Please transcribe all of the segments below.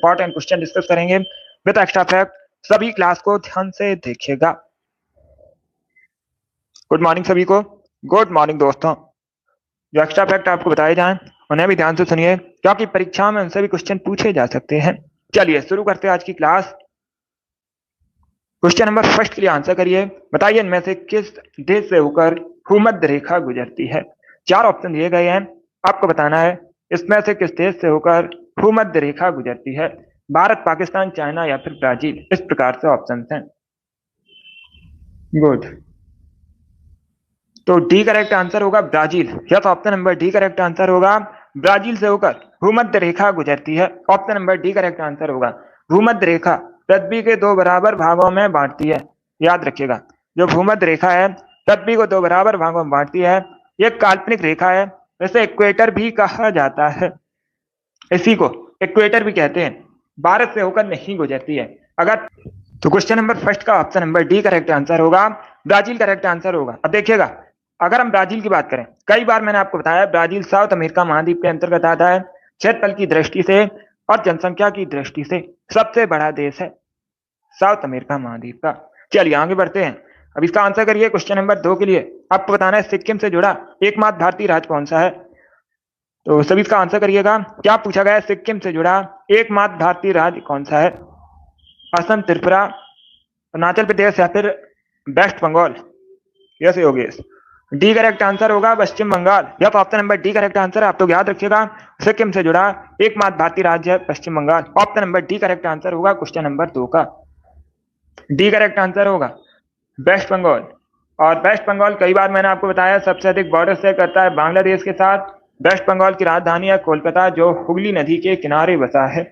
Important question discuss करेंगे with extra fact. सभी class को ध्यान से देखिएगा। गुड मॉर्निंग सभी को। गुड मॉर्निंग दोस्तों। जो एक्स्ट्रा फैक्ट आपको बताए जाएं उन्हें भी ध्यान से सुनिए, क्योंकि परीक्षा में उनसे भी क्वेश्चन पूछे जा सकते हैं। चलिए शुरू करते हैं आज की क्लास। क्वेश्चन नंबर फर्स्ट के लिए आंसर करिए। बताइए इनमें से किस देश से होकर भूमध्य रेखा गुजरती है। 4 ऑप्शन दिए गए हैं, आपको बताना है इसमें से किस देश से होकर भूमध्य रेखा गुजरती है। भारत, पाकिस्तान, चाइना या फिर ब्राजील। इस प्रकार से ऑप्शन हैं। गुड, तो डी करेक्ट आंसर होगा Brazil. Yes, option number D correct answer होगा। ब्राजील से होकर भूमध्य रेखा गुजरती है। Option number D correct answer होगा। भूमध्य रेखा पृथ्वी के 2 बराबर भागों में बांटती है। याद रखिएगा, जो भूमध्य रेखा है पृथ्वी को 2 बराबर भागों में बांटती है। ये काल्पनिक रेखा है, इसे इक्वेटर भी कहा जाता है। इसी को इक्वेटर भी कहते हैं। भारत से होकर नहीं गुजरती है। अगर तो क्वेश्चन नंबर फर्स्ट का option number D correct answer होगा। ब्राजील करेक्ट आंसर होगा। अब देखिएगा, अगर हम ब्राजील की बात करें, कई बार मैंने आपको बताया ब्राजील साउथ अमेरिका महाद्वीप के अंतर्गत आता है। क्षेत्रफल की दृष्टि से और जनसंख्या की दृष्टि से सबसे बड़ा देश है साउथ अमेरिका महाद्वीप का। चलिए आगे बढ़ते हैं। अब इसका आंसर करिए। क्वेश्चन नंबर 2 के लिए आपको बताना है सिक्किम से जुड़ा एकमात्र भारतीय राज्य कौन सा है। तो सभी इसका आंसर करिएगा। क्या पूछा गया है? सिक्किम से जुड़ा एकमात्र भारतीय राज्य कौन सा है। असम, त्रिपुरा, अरुणाचल प्रदेश या फिर West Bengal. Yes Yogesh, D correct answer होगा पश्चिम बंगाल। यह option number D correct answer है। आप तो याद रखिएगा, सिक्किम से जुड़ा एकमात्र भारतीय राज्य है Paschim Bangal. Option number D correct answer होगा क्वेश्चन नंबर 2 का। डी करेक्ट आंसर होगा वेस्ट बंगाल। और वेस्ट बंगाल कई बार मैंने आपको बताया सबसे अधिक बॉर्डर शेयर करता है बांग्लादेश के साथ। वेस्ट बंगाल की राजधानी है कोलकाता, जो हुगली नदी के किनारे बसा है।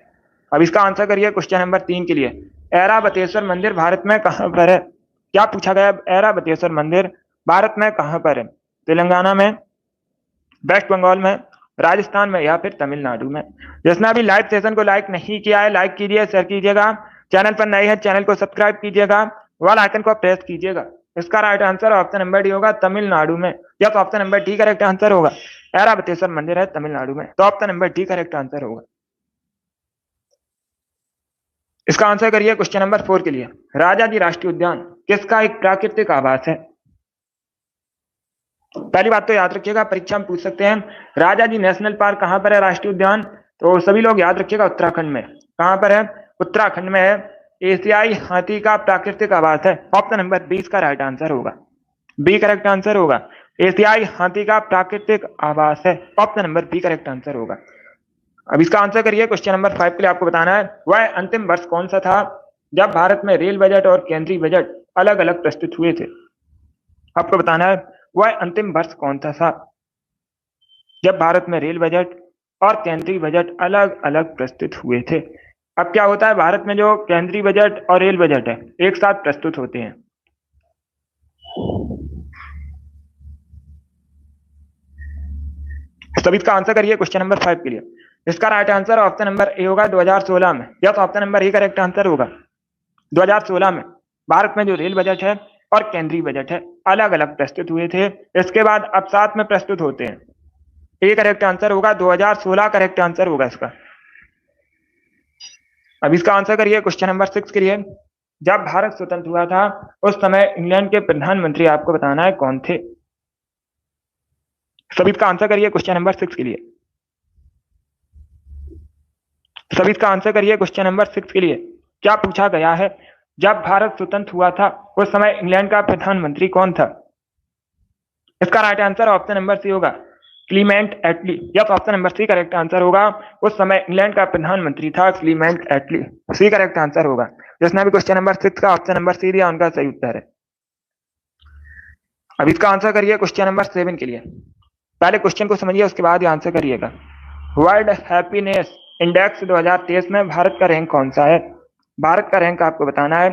अब इसका आंसर करिए क्वेश्चन नंबर 3 के लिए। ऐरावतेश्वर मंदिर भारत में कहां पर है। क्या पूछा गया? ऐरावतेश्वर मंदिर भारत में कहां पर है। तेलंगाना में, वेस्ट बंगाल में, राजस्थान में या फिर तमिलनाडु में। जिसने अभी लाइव सेशन को लाइक नहीं किया है, लाइक कीजिए, शेयर कीजिएगा। चैनल पर नए हैं, चैनल को सब्सक्राइब कीजिएगा, वाल आइकन को प्रेस कीजिएगा। इसका right answer option number D होगा, तमिलनाडु में। Yes, option number D correct answer होगा। ऐरावतेश्वर मंदिर है तमिलनाडु में, तो option number D correct answer होगा। इसका आंसर करिए क्वेश्चन नंबर 4 के लिए। राजाजी राष्ट्रीय उद्यान किसका एक प्राकृतिक आवास है। पहली बात तो याद रखिएगा, परीक्षा में पूछ सकते हैं राजाजी नेशनल पार्क कहां पर है, राष्ट्रीय उद्यान। तो सभी लोग याद रखिएगा उत्तराखंड में। कहां पर है? उत्तराखंड में है। एशियाई हाथी का प्राकृतिक आवास है। ऑप्शन नंबर 20 का राइट आंसर होगा। बी करेक्ट आंसर होगा। एशियाई हाथी का प्राकृतिक आवास है। Option number B correct answer होगा। अब इसका आंसर करिए क्वेश्चन नंबर 5 के लिए। आपको बताना है वह अंतिम वर्ष कौन सा था जब भारत में रेल बजट और केंद्रीय बजट अलग अलग प्रस्तुत हुए थे। आपको बताना है वह अंतिम वर्ष कौन सा था जब भारत में रेल बजट और केंद्रीय बजट अलग अलग प्रस्तुत हुए थे। अब क्या होता है, भारत में जो केंद्रीय बजट और रेल बजट है एक साथ प्रस्तुत होते हैं। सभी इसका आंसर करिए क्वेश्चन नंबर 5 के लिए। इसका right answer option number A होगा 2016 में। Yes, option number A correct answer होगा। 2016 में भारत में जो रेल बजट है और केंद्रीय बजट है अलग अलग प्रस्तुत हुए थे। इसके बाद अब साथ में प्रस्तुत होते हैं। ए करेक्ट आंसर होगा। 2016 करेक्ट आंसर होगा इसका। अब इसका आंसर करिए क्वेश्चन नंबर 6 के लिए। जब भारत स्वतंत्र हुआ था उस समय इंग्लैंड के प्रधानमंत्री आपको बताना है कौन थे। सभी इसका आंसर करिए क्वेश्चन नंबर 6 के लिए। सभी इसका आंसर करिए क्वेश्चन नंबर 6 के लिए। क्या पूछा गया है? जब भारत स्वतंत्र हुआ था उस समय इंग्लैंड का प्रधानमंत्री कौन था। इसका right answer option number C होगा, Clement Attlee. Yes, option number C correct answer होगा। उस समय इंग्लैंड का प्रधानमंत्री था Clement Attlee. C correct answer होगा। जिसने भी क्वेश्चन नंबर 6 का ऑप्शन नंबर सी दिया उनका सही उत्तर है। अब इसका आंसर करिए क्वेश्चन नंबर 7 के लिए। पहले क्वेश्चन को समझिए, उसके बाद आंसर करिएगा। वर्ल्ड हैप्पीनेस इंडेक्स 2023 में भारत का रैंक कौन सा है। भारत का रैंक आपको बताना है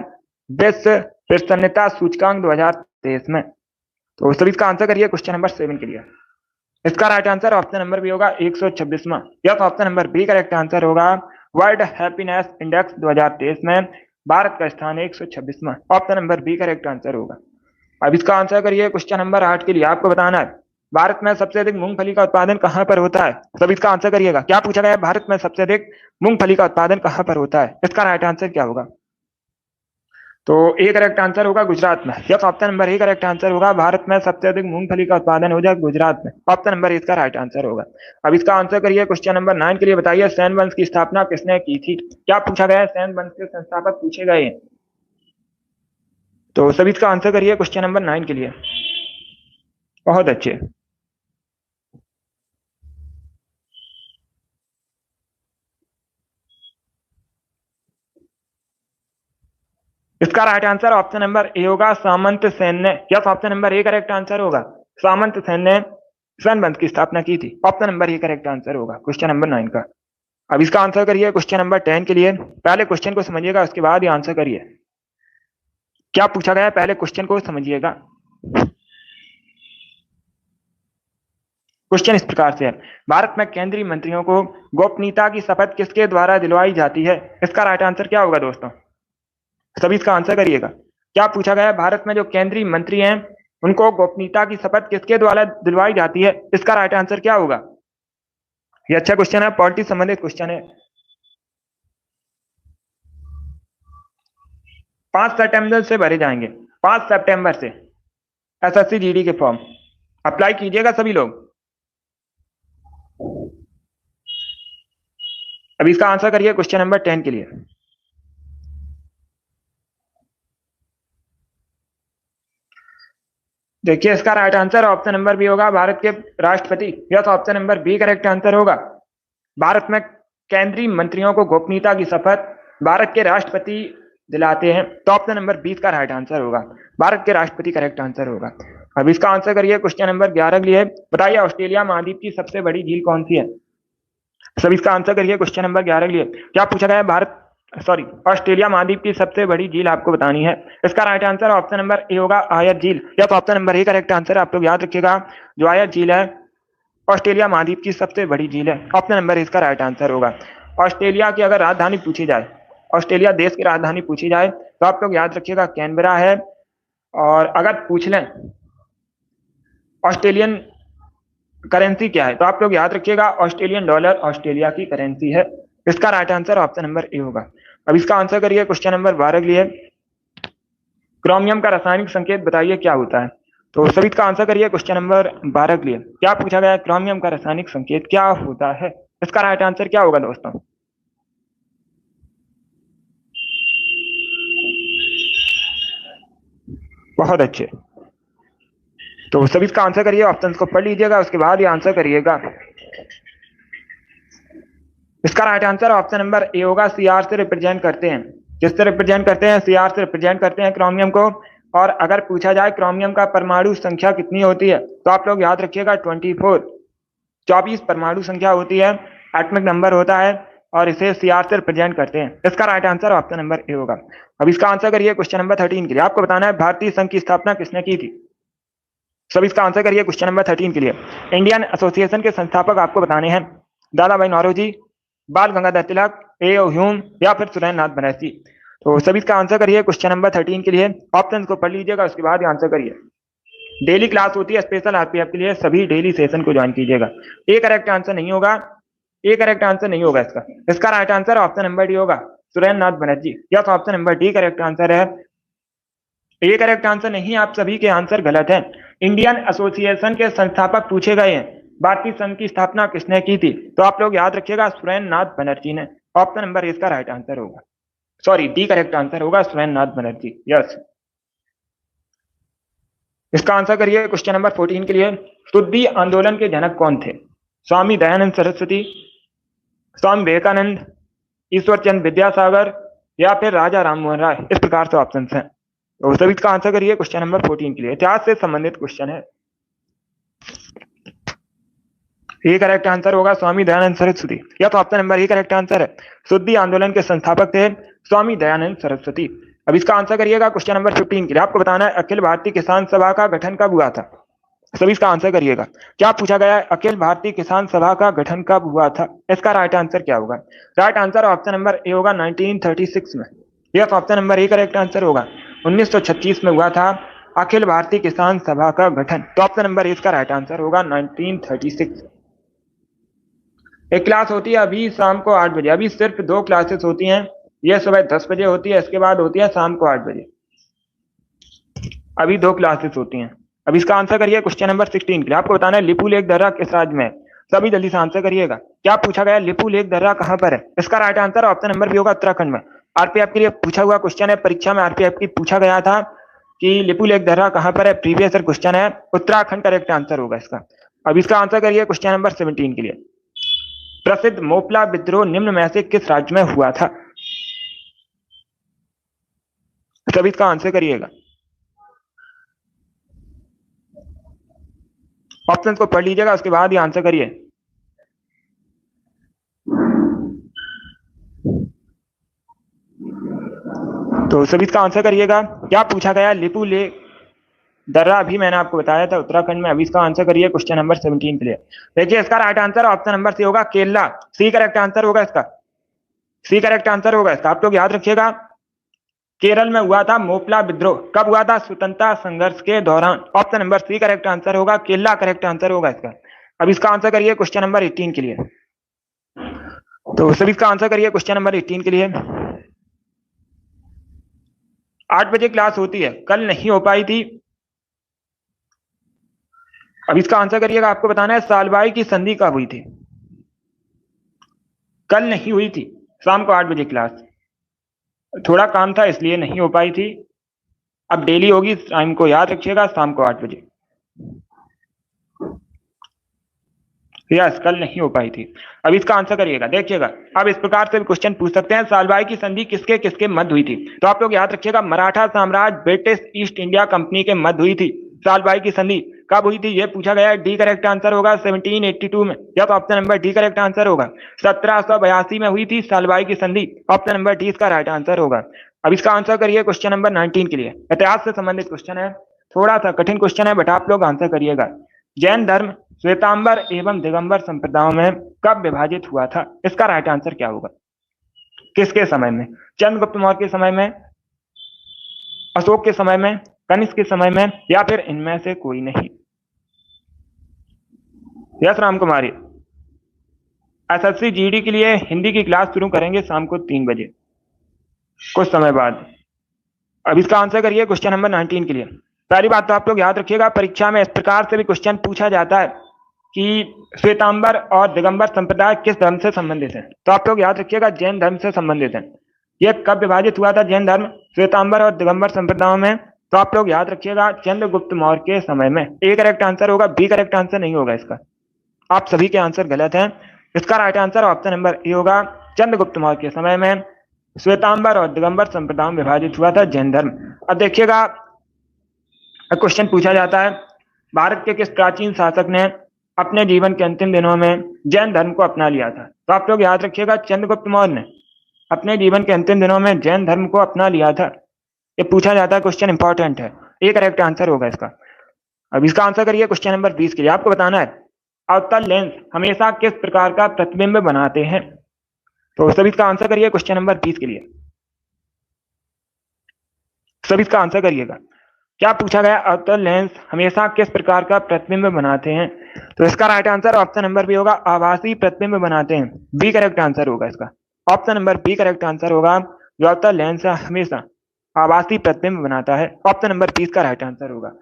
विश्व प्रसन्नता सूचकांक 2023 में। तो सभी इसका आंसर करिए क्वेश्चन नंबर 7 के लिए। इसका right answer option number B होगा 126वां। Yes, option number B correct answer होगा। वर्ल्ड हैप्पीनेस इंडेक्स 2023 में भारत का स्थान 126वां। Option number B correct answer होगा। अब इसका आंसर करिए क्वेश्चन नंबर 8 के लिए। आपको बताना है भारत में सबसे अधिक मूंगफली का उत्पादन कहाँ पर होता है? सब इसका आंसर करिएगा। क्या पूछा गया है? भारत में सबसे अधिक मूंगफली का उत्पादन कहाँ पर होता है? इसका राइट आंसर क्या होगा? तो ए करेक्ट आंसर होगा गुजरात में। Yes, option number A correct answer होगा। भारत में सबसे अधिक मूंगफली का उत्पादन हो जाए गुजरात में। ऑप्शन नंबर इसका राइट आंसर होगा। अब इसका आंसर करिए क्वेश्चन नंबर 9 के लिए। बताइए सैन वंश की स्थापना किसने की थी? क्या पूछा गया है? सैन वंश के संस्थापक पूछे गए हैं। तो सभी इसका आंसर करिए क्वेश्चन नंबर 9 के लिए। बहुत अच्छे। इसका right answer option number A होगा, सामंत सेन ने। Yes, option number A correct answer होगा। सामंत सेन ने सैन वंश की स्थापना की थी। Option number A correct answer होगा क्वेश्चन नंबर 9 का। अब इसका आंसर करिए क्वेश्चन नंबर 10 के लिए। पहले क्वेश्चन को समझिएगा, उसके बाद ही आंसर करिए। क्या पूछा गया है? पहले क्वेश्चन को समझिएगा। क्वेश्चन इस प्रकार से है, भारत में केंद्रीय मंत्रियों को गोपनीयता की शपथ किसके द्वारा दिलवाई जाती है? इसका राइट आंसर क्या होगा दोस्तों? सभी इसका आंसर करिएगा। क्या पूछा गया है? भारत में जो केंद्रीय मंत्री हैं उनको गोपनीयता की शपथ किसके द्वारा दिलवाई जाती है? इसका राइट आंसर क्या होगा? ये अच्छा क्वेश्चन है, पॉलिटिक्स संबंधित क्वेश्चन है। 5 सितंबर से भरे जाएंगे, 5 सितंबर से एसएससी जीडी के फॉर्म अप्लाई कीजिएगा सभी लोग। अब इसका आंसर करिए क्वेश्चन नंबर 10 के लिए। देखिए इसका right answer option number B होगा, भारत के राष्ट्रपति। Yes, option number B correct answer होगा। भारत में केंद्रीय मंत्रियों को गोपनीयता की शपथ भारत के राष्ट्रपति दिलाते हैं। तो ऑप्शन नंबर 20 का राइट आंसर होगा, भारत के राष्ट्रपति करेक्ट आंसर होगा। अब इसका आंसर करिए क्वेश्चन नंबर 11 के लिए। बताइए ऑस्ट्रेलिया महाद्वीप की सबसे बड़ी झील कौन सी है? सब इसका आंसर करिए क्वेश्चन नंबर 11 के लिए। क्या पूछा गया है? ऑस्ट्रेलिया महाद्वीप की सबसे बड़ी झील आपको बतानी है। इसका right answer option number A होगा, आयर झील। या तो option number A correct answer. आप लोग याद रखिएगा, जो आयर झील है ऑस्ट्रेलिया महाद्वीप की सबसे बड़ी झील है। ऑप्शन नंबर इसका राइट आंसर होगा। ऑस्ट्रेलिया की अगर राजधानी पूछी जाए, ऑस्ट्रेलिया देश की राजधानी पूछी जाए, तो आप लोग याद रखिएगा कैनबरा है। और अगर पूछ लें ऑस्ट्रेलियन करेंसी क्या है, तो आप लोग याद रखिएगा ऑस्ट्रेलियन डॉलर ऑस्ट्रेलिया की करेंसी है। इसका right answer option number A होगा। अब इसका आंसर करिए क्वेश्चन नंबर 12 के लिए। क्रोमियम का रासायनिक संकेत बताइए क्या होता है? तो सभी का आंसर करिए क्वेश्चन नंबर 12 के लिए। क्या पूछा गया है? क्रोमियम का रासायनिक संकेत क्या होता है? इसका राइट आंसर क्या होगा दोस्तों? बहुत अच्छे। तो सभी इसका आंसर करिए, ऑप्शन को पढ़ लीजिएगा, उसके बाद ही आंसर करिएगा। इसका right answer option number A होगा, सीआर से रिप्रेजेंट करते हैं। किससे रिप्रेजेंट करते हैं? सीआर से रिप्रेजेंट करते हैं क्रोमियम को। और अगर पूछा जाए क्रोमियम का परमाणु संख्या कितनी होती है, तो आप लोग याद रखिएगा 24 परमाणु संख्या होती है, एटॉमिक नंबर होता है, और इसे सीआर से रिप्रेजेंट करते हैं। इसका right answer option number A होगा। अब इसका आंसर करिए क्वेश्चन नंबर 13 के लिए। आपको बताना है भारतीय संघ की स्थापना किसने की थी? सब इसका आंसर करिए क्वेश्चन नंबर 13 के लिए। इंडियन एसोसिएशन के संस्थापक आपको बताने हैं, दादा भाई नौरोजी, बाल गंगाधर तिलक, ए.ओ. ह्यूम, या फिर सुरेंद्रनाथ बनर्जी। तो सभी इसका आंसर करिए क्वेश्चन नंबर 13 के लिए। ऑप्शन को पढ़ लीजिएगा, उसके बाद ही आंसर करिए। डेली क्लास होती है स्पेशल आरपीएफ के लिए, सभी डेली सेशन को ज्वाइन कीजिएगा। ए करेक्ट आंसर नहीं होगा, ए करेक्ट आंसर नहीं होगा इसका। इसका right answer option number D होगा, Surendranath Banerjee. Yes, option number D correct answer है। ए करेक्ट आंसर नहीं, आप सभी के आंसर गलत है। इंडियन एसोसिएशन के संस्थापक पूछे गए हैं, भारतीय संघ की स्थापना किसने की थी? तो आप लोग याद रखिएगा सुरेंद्रनाथ बनर्जी ने। ऑप्शन नंबर इसका राइट आंसर होगा, सॉरी डी करेक्ट आंसर होगा, सुरेंद्रनाथ बनर्जी। यस, इसका आंसर करिए क्वेश्चन नंबर 14 के लिए। शुद्धि आंदोलन के जनक कौन थे? स्वामी दयानंद सरस्वती, स्वामी विवेकानंद, ईश्वर चंद्र विद्यासागर, या फिर राजा राम मोहन राय। इस प्रकार से ऑप्शन हैं। तो सभी इसका आंसर करिए क्वेश्चन नंबर 14 के लिए। इतिहास से संबंधित क्वेश्चन है। ए करेक्ट आंसर होगा स्वामी दयानंद सरस्वती। या तो option number A correct answer है। शुद्धि आंदोलन के संस्थापक थे स्वामी दयानंद सरस्वती। अब इसका आंसर करिएगा क्वेश्चन नंबर 15 के लिए। आपको बताना है अखिल भारतीय किसान सभा का गठन कब हुआ था? सभी इसका आंसर करिएगा। क्या पूछा गया है? अखिल भारतीय किसान सभा का गठन कब हुआ था? इसका राइट आंसर क्या होगा? Right answer option number A होगा, 1936 में। Yes, option number A correct answer होगा, 1936 में हुआ था अखिल भारतीय किसान सभा का गठन? तो ऑप्शन नंबर इसका राइट आंसर होगा 1936। एक क्लास होती है अभी शाम को 8 बजे, अभी सिर्फ 2 क्लासेस होती हैं। यह सुबह 10 बजे होती है, इसके बाद होती है शाम को 8 बजे। अभी 2 क्लासेस होती हैं। अब इसका आंसर करिए क्वेश्चन नंबर 16 के लिए। आपको बताना है लिपू लेक दर्रा किस राज्य में है। सभी जल्दी से आंसर करिएगा। क्या पूछा गया, लिपू लेक दर्रा कहां पर है? इसका right answer option number B होगा उत्तराखंड में। आरपीएफ के लिए पूछा हुआ क्वेश्चन है, परीक्षा में आरपीएफ की पूछा गया था कि लिपू लेक दर्रा कहां पर है, प्रीवियस ईयर क्वेश्चन है। उत्तराखंड करेक्ट आंसर होगा इसका। अब इसका आंसर करिए क्वेश्चन नंबर 17 के लिए। प्रसिद्ध मोपला विद्रोह निम्न में से किस राज्य में हुआ था? सभी इसका आंसर करिएगा। ऑप्शन को पढ़ लीजिएगा, उसके बाद ही आंसर करिए। तो सभी इसका आंसर करिएगा। क्या पूछा गया, लिपू लेक दर्रा अभी मैंने आपको बताया था उत्तराखंड में। अभी इसका आंसर करिए क्वेश्चन नंबर 17 के लिए। देखिए इसका right answer option number C होगा केरला। सी करेक्ट आंसर होगा इसका। सी करेक्ट आंसर होगा इसका। आप लोग याद रखिएगा, केरल में हुआ था मोपला विद्रोह। कब हुआ था? स्वतंत्रता संघर्ष के दौरान। Option number C correct answer होगा, केरला करेक्ट आंसर होगा इसका। अब इसका आंसर करिए क्वेश्चन नंबर 18 के लिए। तो सभी इसका आंसर करिए क्वेश्चन नंबर 18 के लिए। 8 बजे क्लास होती है, कल नहीं हो पाई थी। अब इसका आंसर करिएगा। आपको बताना है सालबाई की संधि कब हुई थी? कल नहीं हुई थी, शाम को 8 बजे क्लास। थोड़ा काम था इसलिए नहीं हो पाई थी। अब डेली होगी, टाइम को याद रखिएगा, शाम को 8 बजे। यस, कल नहीं हो पाई थी। अब इसका आंसर करिएगा। देखिएगा, अब इस प्रकार से भी क्वेश्चन पूछ सकते हैं, सालबाई की संधि किसके किसके मध्य हुई थी? तो आप लोग याद रखिएगा, मराठा साम्राज्य ब्रिटिश ईस्ट इंडिया कंपनी के मध्य हुई थी। सालबाई की संधि कब हुई थी ये पूछा गया है। डी करेक्ट आंसर होगा 1782 में। या तो option number D correct answer होगा। 1782 में हुई थी सालबाई की संधि। ऑप्शन नंबर डी इसका राइट आंसर होगा। अब इसका आंसर करिए क्वेश्चन नंबर 19 के लिए। इतिहास से संबंधित क्वेश्चन है, थोड़ा सा कठिन क्वेश्चन है, बट आप लोग आंसर करिएगा। जैन धर्म श्वेतांबर एवं दिगंबर संप्रदायों में कब विभाजित हुआ था? इसका राइट आंसर क्या होगा? किसके समय में? चंद्रगुप्त मौर्य के समय में, अशोक के समय में, कनिष्क के समय में, या फिर इनमें से कोई नहीं? यस राम कुमारी। एसएससी जीडी के लिए हिंदी की क्लास शुरू करेंगे शाम को 3 बजे कुछ समय बाद। अब इसका आंसर करिए क्वेश्चन नंबर 19 के लिए। पहली बात तो आप लोग याद रखिएगा, परीक्षा में इस प्रकार से भी क्वेश्चन पूछा जाता है कि श्वेतांबर और दिगंबर संप्रदाय किस धर्म से संबंधित है। तो आप लोग याद रखिएगा, जैन धर्म से संबंधित है। यह कब विभाजित हुआ था जैन धर्म श्वेतांबर और दिगंबर संप्रदायों में? तो आप लोग याद रखिएगा, चंद्रगुप्त मौर्य के समय में। ए करेक्ट आंसर होगा, बी करेक्ट आंसर नहीं होगा इसका। आप सभी के आंसर गलत हैं। इसका right answer option number A होगा, चंद्रगुप्त मौर्य के समय में श्वेतांबर और दिगंबर संप्रदायों में विभाजित हुआ था जैन धर्म। अब देखिएगा, क्वेश्चन पूछा जाता है, भारत के किस प्राचीन शासक ने अपने जीवन के अंतिम दिनों में जैन धर्म को अपना लिया था? तो आप लोग याद रखिएगा, चंद्रगुप्त मौर्य ने अपने जीवन के अंतिम दिनों में जैन धर्म को अपना लिया था। ये पूछा जाता है, क्वेश्चन इंपॉर्टेंट है। ये करेक्ट आंसर होगा इसका। अब इसका आंसर करिए क्वेश्चन नंबर 20 के लिए। आपको बताना है, अवतल लेंस हमेशा किस प्रकार का प्रतिबिंब बनाते हैं? तो सभी इसका आंसर करिए क्वेश्चन नंबर 20 के लिए। सभी इसका आंसर करिएगा। क्या पूछा गया, अवतल लेंस हमेशा किस प्रकार का प्रतिबिंब बनाते हैं? तो इसका right answer option number B होगा, आभासी प्रतिबिंब बनाते हैं। बी करेक्ट आंसर होगा इसका। Option number B correct answer होगा, जो अवतल लेंस हमेशा आभासी प्रतिबिंब बनाता है। ऑप्शन नंबर 20 का राइट आंसर होगा।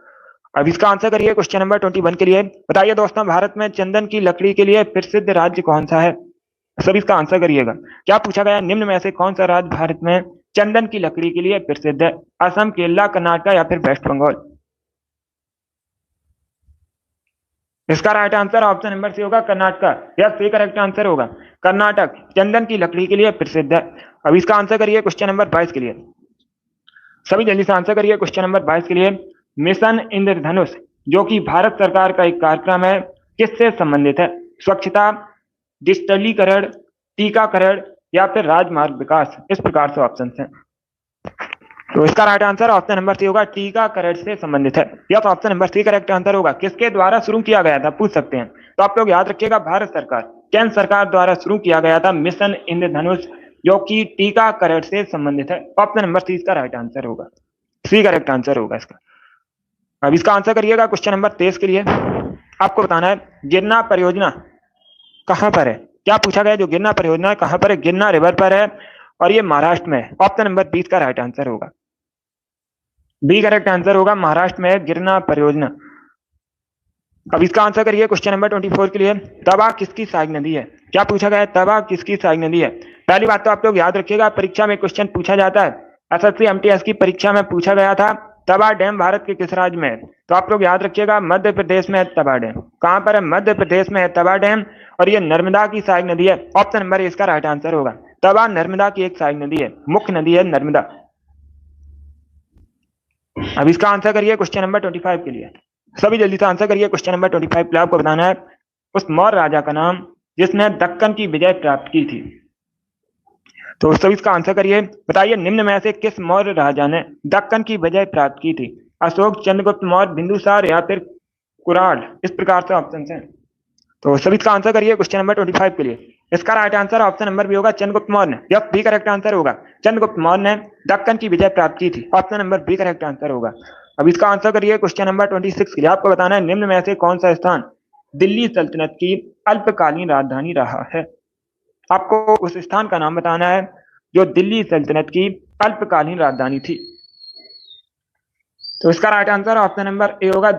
अब इसका आंसर करिए क्वेश्चन नंबर 21 के लिए। बताइए दोस्तों, भारत में चंदन की लकड़ी के लिए प्रसिद्ध राज्य कौन सा है? सभी इसका आंसर करिएगा। क्या पूछा गया, निम्न में से कौन सा राज्य भारत में चंदन की लकड़ी के लिए प्रसिद्ध है? असम, केरला, कर्नाटक या फिर वेस्ट बंगाल? इसका right answer option number C होगा, कर्नाटक। यह सी करेक्ट आंसर होगा। कर्नाटक चंदन की लकड़ी के लिए प्रसिद्ध है। अब इसका आंसर करिए क्वेश्चन नंबर 22 के लिए। सभी जल्दी से आंसर करिए क्वेश्चन नंबर 22 के लिए। मिशन इंद्रधनुष, जो कि भारत सरकार का एक कार्यक्रम है, किससे संबंधित है? स्वच्छता, डिजिटलीकरण, टीकाकरण या फिर राजमार्ग विकास? इस प्रकार से ऑप्शन हैं। तो इसका right answer option number C होगा, टीकाकरण से संबंधित है। या तो option number C correct answer होगा। किसके द्वारा शुरू किया गया था पूछ सकते हैं। तो आप लोग याद रखिएगा, भारत सरकार, केंद्र सरकार द्वारा शुरू किया गया था मिशन इंद्रधनुष, जो कि टीकाकरण से संबंधित है। ऑप्शन नंबर सी इसका राइट आंसर होगा। सी करेक्ट आंसर होगा इसका। अब इसका आंसर करिएगा क्वेश्चन नंबर 23 के लिए। आपको बताना है गिरना परियोजना कहां पर है। क्या पूछा गया, जो गिरना परियोजना है कहां पर है, गिरना रिवर पर है और ये महाराष्ट्र में है। ऑप्शन नंबर 20 का राइट आंसर होगा, बी करेक्ट आंसर होगा, महाराष्ट्र में है गिरना परियोजना। अब इसका आंसर करिए क्वेश्चन नंबर 24 के लिए। तवा किसकी सहायक नदी है। क्या पूछा गया है, तवा किसकी सहायक नदी है। पहली बात तो आप लोग याद रखिएगा, परीक्षा में क्वेश्चन पूछा जाता है, एसएससी एमटीएस की परीक्षा में पूछा गया था तवा डैम भारत के किस राज्य में है। तो आप लोग याद रखिएगा मध्य प्रदेश में है तवा डैम। कहां पर है, मध्य प्रदेश में है तवा डैम और ये नर्मदा की सहायक नदी है। ऑप्शन नंबर इसका राइट आंसर होगा, तवा नर्मदा की एक सहायक नदी है, मुख्य नदी है नर्मदा। अब इसका आंसर करिए क्वेश्चन नंबर 25 के लिए। सभी जल्दी से आंसर करिए क्वेश्चन नंबर 25 के लिए। आपको बताना है उस मौर्य राजा का नाम जिसने दक्कन की विजय प्राप्त की थी। तो सभी इसका आंसर करिए, बताइए निम्न में से किस मौर्य राजा ने दक्कन की विजय प्राप्त की थी। अशोक, चंद्रगुप्त मौर्य, बिंदुसार या फिर कुराल। इस प्रकार से ऑप्शन है। तो सभी इसका आंसर करिए क्वेश्चन नंबर 25 के लिए। इसका right answer option number B होगा चंद्रगुप्त मौर्य ने। यह बी करेक्ट आंसर होगा, चंद्रगुप्त मौर्य ने दक्कन की विजय प्राप्त की थी। Option number B correct answer होगा। अब इसका आंसर करिए क्वेश्चन नंबर 26 के लिए। आपको बताना है निम्न में से कौन सा स्थान दिल्ली सल्तनत की अल्पकालीन राजधानी रहा है। आपको उस स्थान का नाम बताना है जो दिल्ली सल्तनत की अल्पकालीन राजधानी थी। तो इसका right answer option number A होगा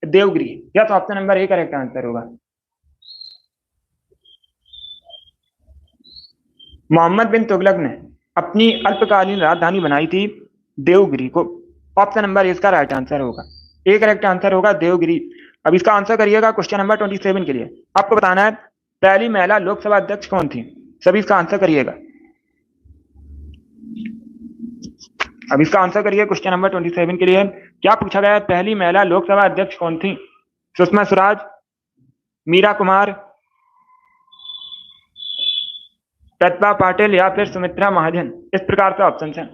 देवगिरी। या तो option number A correct answer होगा। मोहम्मद बिन तुगलक ने अपनी अल्पकालीन राजधानी बनाई थी देवगिरी को। ऑप्शन नंबर इसका राइट आंसर होगा, ए करेक्ट आंसर होगा देवगिरी। अब इसका आंसर करिएगा क्वेश्चन नंबर 27 के लिए। आपको बताना है पहली महिला लोकसभा अध्यक्ष कौन थी। सभी इसका आंसर करिएगा। अब इसका आंसर करिए क्वेश्चन नंबर 27 के लिए। क्या पूछा गया है, पहली महिला लोकसभा अध्यक्ष कौन थी। सुषमा स्वराज, मीरा कुमार, प्रतिभा पाटिल या फिर सुमित्रा महाजन। इस प्रकार से ऑप्शन है।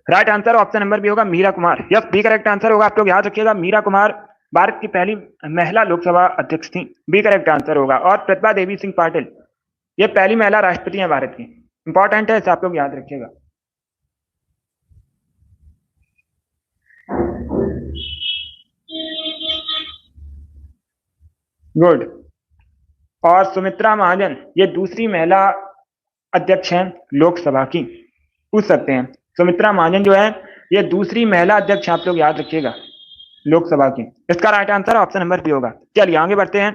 Right answer option number B होगा Meera Kumar. Yes B correct answer होगा। आप लोग याद रखिएगा मीरा कुमार भारत की पहली महिला लोकसभा अध्यक्ष थी। बी करेक्ट आंसर होगा। और प्रतिभा देवी सिंह पाटिल ये पहली महिला राष्ट्रपति हैं भारत की। इंपॉर्टेंट है, इसे आप लोग याद रखिएगा। गुड। और सुमित्रा महाजन ये दूसरी महिला अध्यक्ष हैं लोकसभा की। पूछ सकते हैं सुमित्रा महाजन जो है ये दूसरी महिला अध्यक्ष, आप लोग याद रखिएगा लोकसभा की। इसका right answer option number B होगा। चलिए आगे बढ़ते हैं।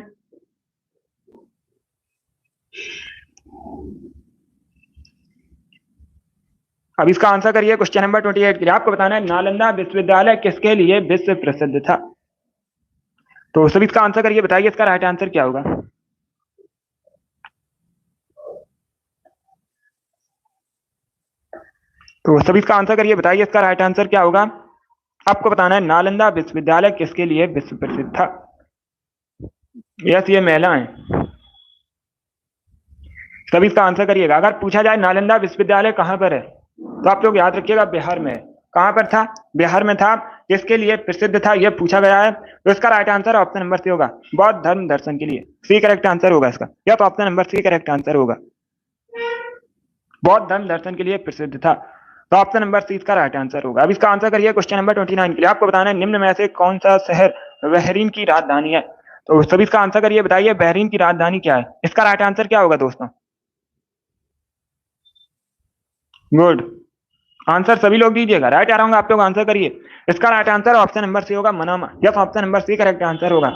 अब इसका आंसर करिए क्वेश्चन नंबर 28 के लिए। आपको बताना है नालंदा विश्वविद्यालय किसके लिए विश्व प्रसिद्ध था। तो सभी इसका आंसर करिए, बताइए इसका राइट आंसर क्या होगा। तो सभी इसका आंसर करिए, बताइए इसका राइट आंसर क्या होगा। आपको बताना है नालंदा विश्वविद्यालय किसके लिए विश्व प्रसिद्ध था। यस ये महिला है। सभी इसका आंसर करिएगा। अगर पूछा जाए नालंदा विश्वविद्यालय कहां पर है तो आप लोग याद रखिएगा बिहार में है। कहां पर था, बिहार में था। किसके लिए प्रसिद्ध था यह पूछा गया है। तो इसका right answer option number C होगा, बौद्ध धर्म दर्शन के लिए। सी करेक्ट आंसर होगा इसका। या तो option number C correct answer होगा, बौद्ध धर्म दर्शन के लिए प्रसिद्ध था। तो ऑप्शन नंबर सी इसका राइट आंसर होगा। अब इसका आंसर करिए क्वेश्चन नंबर 29 के लिए। आपको बताना है निम्न में से कौन सा शहर बहरीन की राजधानी है। तो सभी इसका आंसर करिए, बताइए बहरीन की राजधानी क्या है। इसका राइट आंसर क्या होगा दोस्तों। गुड आंसर सभी लोग दीजिएगा। राइट आ रहा हूँ, आप लोग आंसर करिए। इसका right answer option number C होगा Manama. Yes option number C correct answer होगा।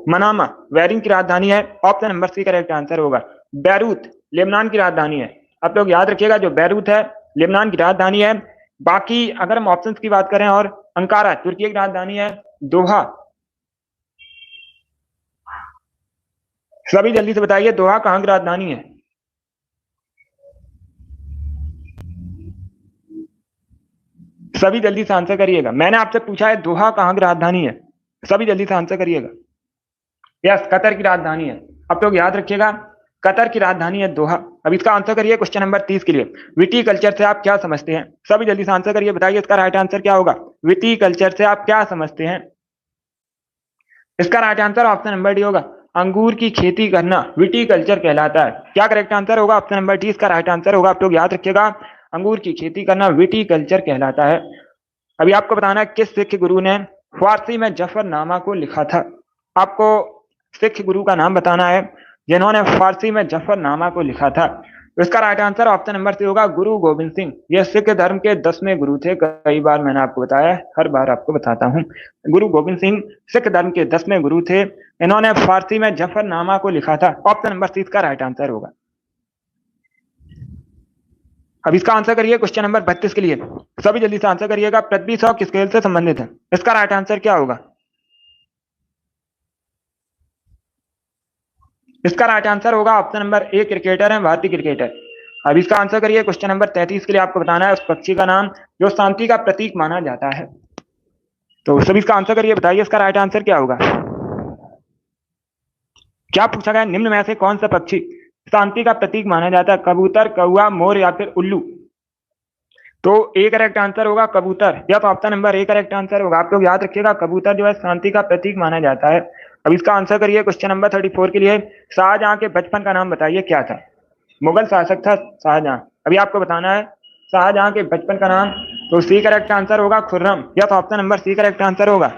मनामा बहरीन की राजधानी है। Option number C correct answer होगा। बैरूत लेबनान की राजधानी है। आप लोग याद रखिएगा जो बैरूत है लेबनान की राजधानी है। बाकी अगर हम ऑप्शंस की बात करें, और अंकारा तुर्की की राजधानी है। दोहा, सभी जल्दी से बताइए दोहा कहां की राजधानी है। सभी जल्दी से आंसर करिएगा। मैंने आपसे पूछा है दोहा कहां की राजधानी है। सभी जल्दी से आंसर करिएगा। यस कतर की राजधानी है। आप लोग याद रखिएगा कतर की राजधानी है दोहा। अब इसका आंसर करिए क्वेश्चन नंबर 30 के लिए। विटीकल्चर से आप क्या समझते हैं। सभी जल्दी से आंसर करिए, बताइए इसका राइट आंसर क्या होगा। विटीकल्चर से आप क्या समझते हैं। इसका right answer option number D होगा, अंगूर की खेती करना विटीकल्चर कहलाता है। क्या करेक्ट आंसर होगा, ऑप्शन नंबर डी इसका राइट आंसर होगा। आप लोग याद रखिएगा अंगूर की खेती करना विटीकल्चर कहलाता है। अभी आपको बताना है किस सिख गुरु ने फारसी में जफरनामा को लिखा था? आपको सिख गुरु का नाम बताना है जिन्होंने फारसी में जफरनामा को लिखा था। तो इसका right answer option number C होगा गुरु गोविंद सिंह। ये सिख धर्म के 10वें गुरु थे। कई बार मैंने आपको बताया, हर बार आपको बताता हूँ। गुरु गोविंद सिंह सिख धर्म के 10वें गुरु थे। इन्होंने फारसी में जफरनामा को लिखा था। ऑप्शन नंबर सी इसका राइट आंसर होगा। अब इसका आंसर करिए क्वेश्चन नंबर 32 के लिए। सभी जल्दी से आंसर करिएगा। पृथ्वी शॉ किस खेल से संबंधित है? इसका राइट आंसर क्या होगा? इसका राइट आंसर होगा ऑप्शन नंबर ए, क्रिकेटर है, भारतीय क्रिकेटर। अब इसका आंसर करिए क्वेश्चन नंबर 33 के लिए। आपको बताना है उस पक्षी का नाम जो शांति का प्रतीक माना जाता है। तो सभी इसका आंसर करिए, बताइए इसका राइट आंसर क्या होगा। क्या पूछा गया? निम्न में से कौन सा पक्षी शांति का प्रतीक माना जाता है? कबूतर, कौवा, मोर या फिर उल्लू? तो ए करेक्ट आंसर होगा कबूतर। यह तो option number A correct answer होगा। आप लोग याद रखिएगा, कबूतर जो है शांति का प्रतीक माना जाता है। अब इसका आंसर करिए क्वेश्चन नंबर 34 के लिए। शाहजहां के बचपन का नाम बताइए क्या था? मुगल शासक था शाहजहां। अभी आपको बताना है शाहजहां के बचपन का नाम। तो सी करेक्ट आंसर होगा खुर्रम। यह तो option number C correct answer होगा।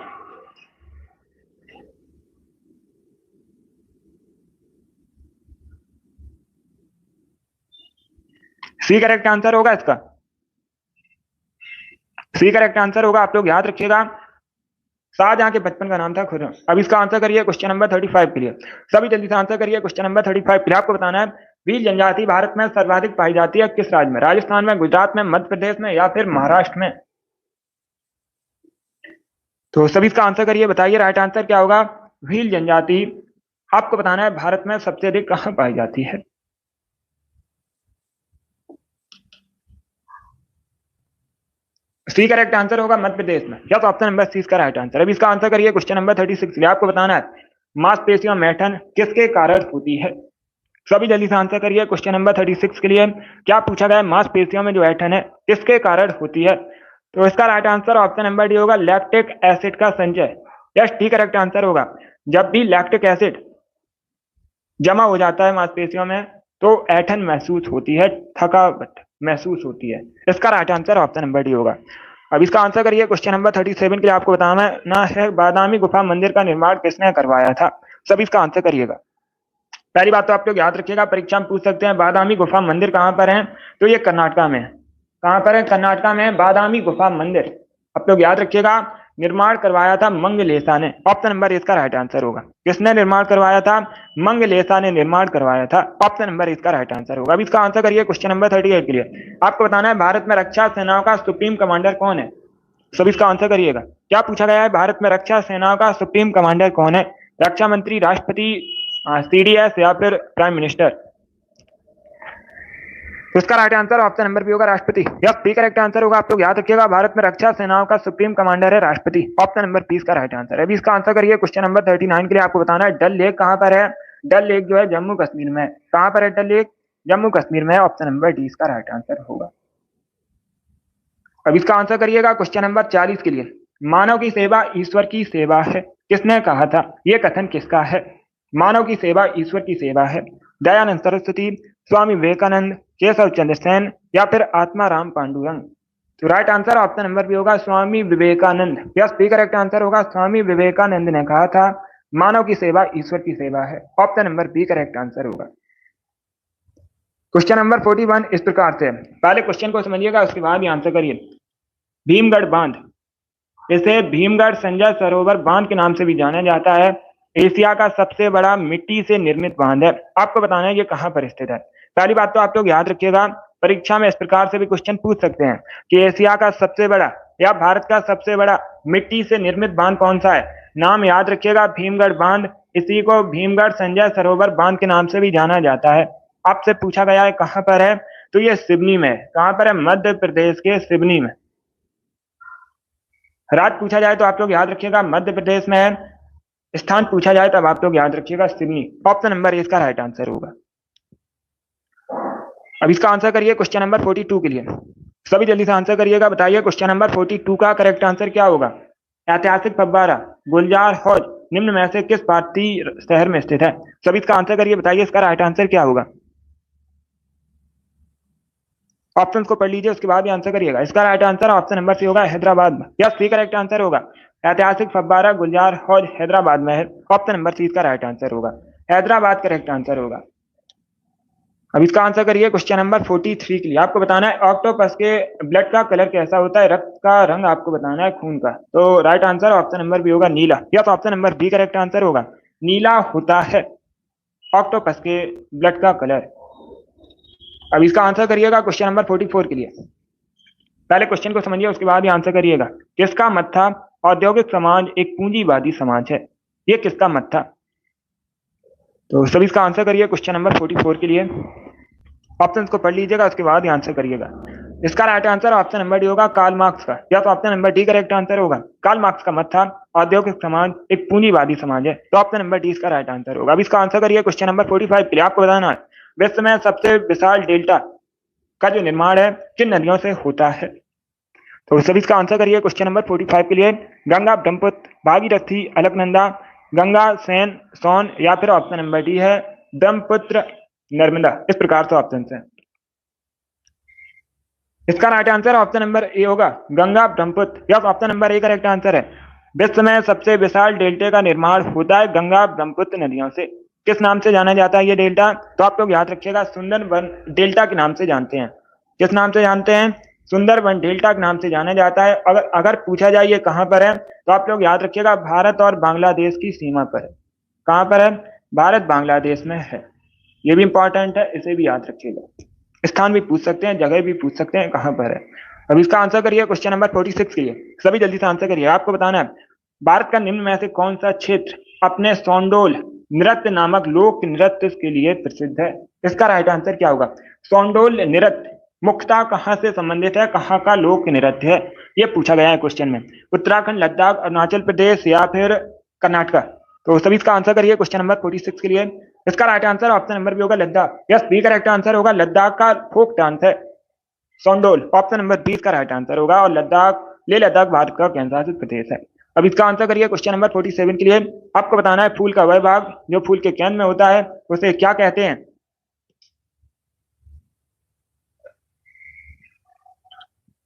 सी करेक्ट आंसर होगा इसका। सी करेक्ट आंसर होगा। आप लोग याद रखिएगा, शाहजहां के बचपन का नाम था खुर्रम। अब इसका आंसर करिए क्वेश्चन नंबर 35 के लिए। सभी जल्दी से आंसर करिए क्वेश्चन नंबर 35 के लिए। आपको बताना है भील जनजाति भारत में सर्वाधिक पाई जाती है किस राज्य में? राजस्थान में, गुजरात में, मध्य प्रदेश में या फिर महाराष्ट्र में? तो सभी इसका आंसर करिए, बताइए राइट आंसर क्या होगा। भील जनजाति आपको बताना है भारत में सबसे अधिक कहां पाई जाती है? सी करेक्ट आंसर होगा मध्य प्रदेश में। या तो ऑप्शन नंबर सी इसका राइट आंसर है। अब इसका आंसर करिए क्वेश्चन नंबर 36 के लिए। आपको बताना है मांसपेशियों में ऐंठन किसके कारण होती है? सभी जल्दी से आंसर करिए क्वेश्चन नंबर 36 के लिए। क्या पूछा गया है? मांसपेशियों में जो ऐंठन है किसके कारण होती है? तो इसका right answer option number D होगा लैक्टिक एसिड का संचय। यस, डी करेक्ट आंसर होगा। जब भी लैक्टिक एसिड जमा हो जाता है मांसपेशियों में तो ऐंठन महसूस होती है, थकावट महसूस होती है। इसका right answer option number D होगा। अब इसका आंसर करिए क्वेश्चन नंबर 37 के लिए। आपको बताना है बादामी गुफा मंदिर का निर्माण किसने करवाया था? सभी इसका आंसर करिएगा। पहली बात तो आप लोग याद रखिएगा, परीक्षा में पूछ सकते हैं बादामी गुफा मंदिर कहां पर है? तो ये कर्नाटका में है। कहां पर है? कर्नाटका में बादामी गुफा मंदिर। आप लोग याद रखिएगा, निर्माण करवाया था मंगलेशा ने। ऑप्शन नंबर इसका राइट आंसर होगा। किसने निर्माण करवाया था? मंगलेशा ने निर्माण करवाया था। ऑप्शन नंबर इसका राइट आंसर होगा। अब इसका आंसर करिए क्वेश्चन नंबर 38 के लिए। आपको बताना है भारत में रक्षा सेनाओं का सुप्रीम कमांडर कौन है? सभी इसका आंसर करिएगा। क्या पूछा गया है? भारत में रक्षा सेनाओं का सुप्रीम कमांडर कौन है? रक्षा मंत्री, राष्ट्रपति, सीडीएस या फिर प्राइम मिनिस्टर? तो इसका right answer option number B होगा राष्ट्रपति। यस, बी करेक्ट आंसर होगा। आप लोग याद रखिएगा, भारत में रक्षा सेनाओं का सुप्रीम कमांडर है राष्ट्रपति। ऑप्शन नंबर बी इसका राइट आंसर है। अभी इसका आंसर करिए क्वेश्चन नंबर 39 के लिए। आपको बताना है डल लेक कहां पर है? डल लेक जो है जम्मू कश्मीर में है। कहां पर है डल लेक? जम्मू कश्मीर में है। ऑप्शन नंबर डी इसका राइट आंसर होगा। अब इसका आंसर करिएगा क्वेश्चन नंबर 40 के लिए। मानव की सेवा ईश्वर की सेवा है, किसने कहा था? यह कथन किसका है? मानव की सेवा ईश्वर की सेवा है। दयानंद सरस्वती, स्वामी विवेकानंद, केशव चंद्र सेन या फिर आत्माराम पांडुरंग? तो right answer option number B होगा Swami Vivekananda. Yes, B correct answer होगा। स्वामी विवेकानंद ने कहा था मानव की सेवा ईश्वर की सेवा है। Option number B correct answer होगा। क्वेश्चन नंबर 41 इस प्रकार से। पहले क्वेश्चन को समझिएगा, उसके बाद ही आंसर करिए। भीमगढ़ बांध, इसे भीमगढ़ संजय सरोवर बांध के नाम से भी जाना जाता है। एशिया का सबसे बड़ा मिट्टी से निर्मित बांध है। आपको बताना है ये कहां पर स्थित है। पहली बात तो आप लोग याद रखिएगा, परीक्षा में इस प्रकार से भी क्वेश्चन पूछ सकते हैं कि एशिया का सबसे बड़ा या भारत का सबसे बड़ा मिट्टी से निर्मित बांध कौन सा है। नाम याद रखिएगा, भीमगढ़ बांध। इसी को भीमगढ़ संजय सरोवर बांध के नाम से भी जाना जाता है। आपसे पूछा गया है कहां पर है, तो ये सिवनी में। कहां पर है? मध्य प्रदेश के सिवनी में। राज्य पूछा जाए तो आप लोग याद रखिएगा मध्य प्रदेश में है। स्थान पूछा जाए तब आप लोग याद रखिएगा सिवनी। ऑप्शन नंबर इसका राइट आंसर होगा। अब इसका आंसर करिए क्वेश्चन नंबर 42 के लिए। सभी जल्दी से आंसर करिएगा। बताइए क्वेश्चन नंबर 42 का करेक्ट आंसर क्या होगा। ऐतिहासिक फव्वारा गुलजार हौज निम्न में से किस भारतीय शहर में स्थित है? सभी इसका आंसर करिए, बताइए इसका राइट आंसर क्या होगा। ऑप्शन को पढ़ लीजिए, उसके बाद ही आंसर करिएगा। इसका right answer option number C होगा, हैदराबाद में। यस, सी करेक्ट आंसर होगा। ऐतिहासिक फव्वारा गुलजार हौज हैदराबाद में है। ऑप्शन नंबर सी इसका राइट आंसर होगा, हैदराबाद करेक्ट आंसर होगा। अब इसका आंसर करिए क्वेश्चन नंबर 43 के लिए। आपको बताना है ऑक्टोपस के ब्लड का कलर कैसा होता है, रक्त का रंग आपको बताना है खून का। तो right answer option number B होगा, नीला। Yes, option number B correct answer होगा, नीला होता है ऑक्टोपस के ब्लड का कलर। अब इसका आंसर करिएगा क्वेश्चन नंबर 44 के लिए। पहले क्वेश्चन को समझिए, उसके बाद ही आंसर करिएगा। किसका मत था औद्योगिक समाज एक पूंजीवादी समाज है? ये किसका मत था? तो सभी इसका आंसर करिए क्वेश्चन नंबर 44 के लिए। ऑप्शंस को पढ़ लीजिएगा, उसके बाद ही आंसर करिएगा। इसका right answer option number D होगा, कार्ल मार्क्स का। या तो option number D correct answer होगा, कार्ल मार्क्स का मत था औद्योगिक समाज एक पूंजीवादी समाज है। तो ऑप्शन नंबर डी इसका राइट आंसर होगा। अब इसका आंसर करिए क्वेश्चन नंबर 45 के लिए। आपको बताना है विश्व में सबसे विशाल डेल्टा का जो निर्माण है किन नदियों से होता है? तो सभी इसका आंसर करिए क्वेश्चन नंबर 45 के लिए। गंगा, ब्रह्मपुत्र, भागीरथी, अलकनंदा, गंगा, सेन, सोन, या फिर ऑप्शन नंबर डी है ब्रह्मपुत्र, नर्मदा। इस प्रकार से ऑप्शन है। इसका right answer option number A होगा, गंगा, ब्रह्मपुत्र। यह option number A correct answer है। विश्व में सबसे विशाल डेल्टा का निर्माण होता है गंगा ब्रह्मपुत्र नदियों से। किस नाम से जाना जाता है ये डेल्टा? तो आप लोग याद रखिएगा, सुंदरबन डेल्टा के नाम से जानते हैं। किस नाम से जानते हैं? सुंदरबन डेल्टा के नाम से जाना जाता है। अगर पूछा जाए ये कहां पर है, तो आप लोग याद रखिएगा भारत और बांग्लादेश की सीमा पर है। कहां पर है? भारत बांग्लादेश में है। ये भी इंपॉर्टेंट है, इसे भी याद रखिएगा। स्थान भी पूछ सकते हैं, जगह भी पूछ सकते हैं कहां पर है। अब इसका आंसर करिए क्वेश्चन नंबर 46 के लिए। सभी जल्दी से आंसर करिए। आपको बताना है भारत का निम्न में से कौन सा क्षेत्र अपने सोंडोल नृत्य नामक लोक नृत्य के लिए प्रसिद्ध है? इसका राइट आंसर क्या होगा? सोंडोल नृत्य मुख्यतः कहां से संबंधित है, कहां का लोक नृत्य है, ये पूछा गया है क्वेश्चन में। उत्तराखंड, लद्दाख, अरुणाचल प्रदेश या फिर कर्नाटका? तो सभी इसका आंसर करिए क्वेश्चन नंबर 46 के लिए। इसका right answer option number B होगा, Ladakh. Yes, B correct answer होगा, लद्दाख का फोक डांस है सोंडोल। ऑप्शन नंबर 20 का राइट आंसर होगा। और लेह लद्दाख भारत का केंद्र शासित प्रदेश है। अब इसका आंसर करिए क्वेश्चन नंबर 47 के लिए। आपको बताना है फूल का वह भाग जो फूल के केंद्र में होता है उसे क्या कहते हैं?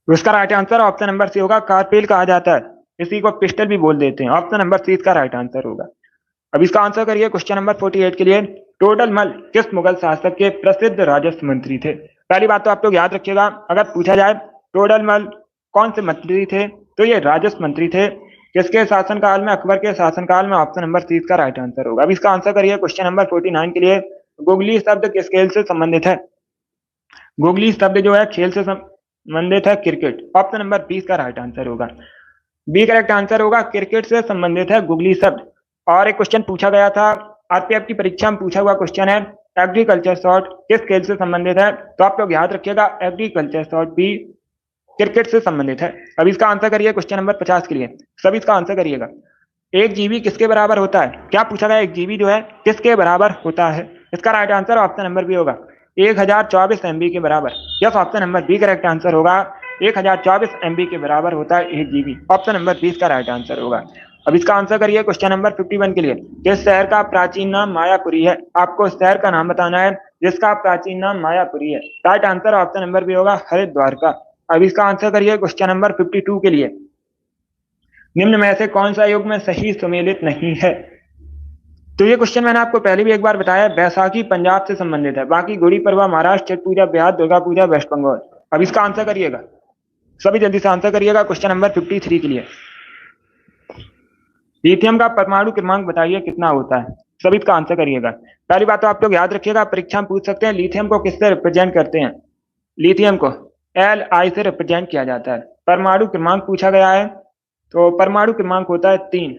उसका right answer option number C होगा, कार्पेल कहा जाता है। इसी को पिस्टल भी बोल देते हैं। ऑप्शन नंबर सी इसका राइट आंसर होगा। अब इसका आंसर करिए क्वेश्चन नंबर 48 के लिए। टोडरमल किस मुगल शासक के प्रसिद्ध राजस्व मंत्री थे? पहली बात तो आप लोग याद रखिएगा, अगर पूछा जाए टोडरमल कौन से मंत्री थे, तो ये राजस्व मंत्री थे। किसके शासनकाल में? अकबर के शासनकाल में। ऑप्शन नंबर सी इसका राइट आंसर होगा। अब इसका आंसर करिए क्वेश्चन नंबर 49 के लिए। गुगली शब्द किस खेल से संबंधित है? गुगली शब्द जो है खेल से संबंधित है, क्रिकेट। ऑप्शन नंबर 20 का राइट आंसर होगा, बी करेक्ट आंसर होगा, क्रिकेट से संबंधित है गुगली शब्द। और एक क्वेश्चन पूछा गया था आरपीएफ की परीक्षा में, पूछा हुआ क्वेश्चन है एग्रीकल्चर शॉट किस खेल से संबंधित है? तो आप लोग याद रखिएगा एग्रीकल्चर शॉट भी क्रिकेट से संबंधित है। अब इसका आंसर करिए क्वेश्चन नंबर 50 के लिए। सभी इसका आंसर करिएगा। एक जीबी किसके बराबर होता है? क्या पूछा गया? एक जीबी जो है किसके बराबर होता है? इसका right answer option number B होगा, 1024 MB के बराबर। Yes, option number B correct answer होगा, 1024 MB के बराबर होता है 1 GB। ऑप्शन नंबर 20 का राइट आंसर होगा। अब इसका आंसर करिए क्वेश्चन नंबर 51 के लिए। किस शहर का प्राचीन नाम मायापुरी है? आपको शहर का नाम बताना है जिसका प्राचीन नाम मायापुरी है। Right answer option number B होगा, हरिद्वार का। अब इसका आंसर करिए क्वेश्चन नंबर 52 के लिए। निम्न में से कौन सा युग में सही सुमेलित नहीं है? तो ये क्वेश्चन मैंने आपको पहले भी एक बार बताया, बैसाखी पंजाब से संबंधित है, बाकी गुड़ी पड़वा महाराष्ट्र, छठ पूजा बिहार, दुर्गा पूजा वेस्ट बंगाल। अब इसका आंसर करिएगा, सभी जल्दी से आंसर करिएगा क्वेश्चन नंबर 53 के लिए। लिथियम का परमाणु क्रमांक बताइए कितना होता है? सभी इसका आंसर करिएगा। पहली बात तो आप लोग याद रखिएगा, परीक्षा में पूछ सकते हैं लिथियम को किससे रिप्रेजेंट करते हैं? लिथियम को Li से रिप्रेजेंट किया जाता है। परमाणु क्रमांक पूछा गया है, तो परमाणु क्रमांक होता है 3,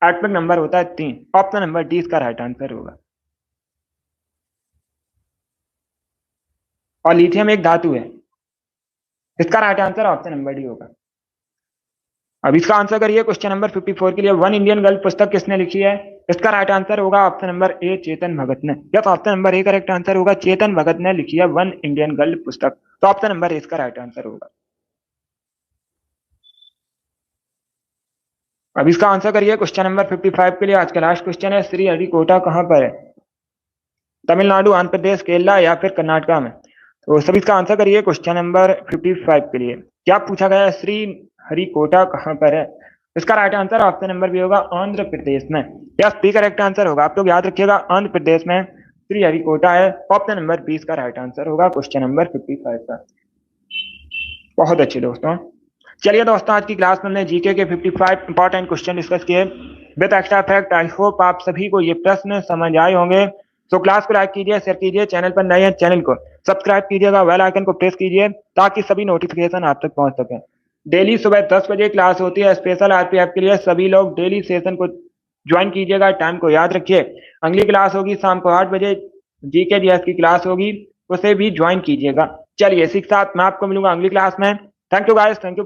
एटॉमिक नंबर होता है 3। ऑप्शन नंबर डी इसका राइट आंसर होगा। और लिथियम एक धातु है, इसका right answer option number D होगा। अब इसका आंसर करिए क्वेश्चन नंबर 54 के लिए। वन इंडियन गर्ल पुस्तक किसने लिखी है? इसका राइट आंसर होगा option number A, Chetan Bhagat ने। Yes, option number A correct answer होगा, चेतन भगत ने लिखी है वन इंडियन गर्ल पुस्तक। तो ऑप्शन नंबर ए इसका राइट आंसर होगा। अब इसका आंसर करिए क्वेश्चन नंबर 55 के लिए। आज का लास्ट क्वेश्चन है, श्रीहरिकोटा कहां पर है? तमिलनाडु, आंध्र प्रदेश, केरला या फिर कर्नाटका में? तो सभी इसका आंसर करिए क्वेश्चन नंबर 55 के लिए। क्या पूछा गया है? श्री हरिकोटा कहाँ पर है? इसका right answer option number B होगा आंध्र प्रदेश में। यस, बी करेक्ट आंसर होगा। आप लोग याद रखिएगा, आंध्र प्रदेश में श्री हरिकोटा है। ऑप्शन नंबर 20 का राइट आंसर होगा क्वेश्चन नंबर 55 का। बहुत अच्छे दोस्तों। चलिए दोस्तों, आज की क्लास में हमने जीके के 55 इंपॉर्टेंट क्वेश्चन डिस्कस किए with extra fact. I hope आप सभी को ये प्रश्न समझ आए होंगे। तो क्लास को लाइक कीजिए, शेयर कीजिए, चैनल पर नए हैं चैनल को सब्सक्राइब कीजिएगा, बेल आइकन को प्रेस कीजिए ताकि सभी नोटिफिकेशन आप तक पहुंच सके। डेली सुबह 10 बजे क्लास होती है स्पेशल आरपीएफ के लिए। सभी लोग डेली सेशन को ज्वाइन कीजिएगा, टाइम को याद रखिए। अगली क्लास होगी शाम को 8 बजे, जीके जीएस की क्लास होगी, उसे भी ज्वाइन कीजिएगा। चलिए इसी के साथ मैं आपको मिलूंगा अगली क्लास में। Thank you guys, thank you.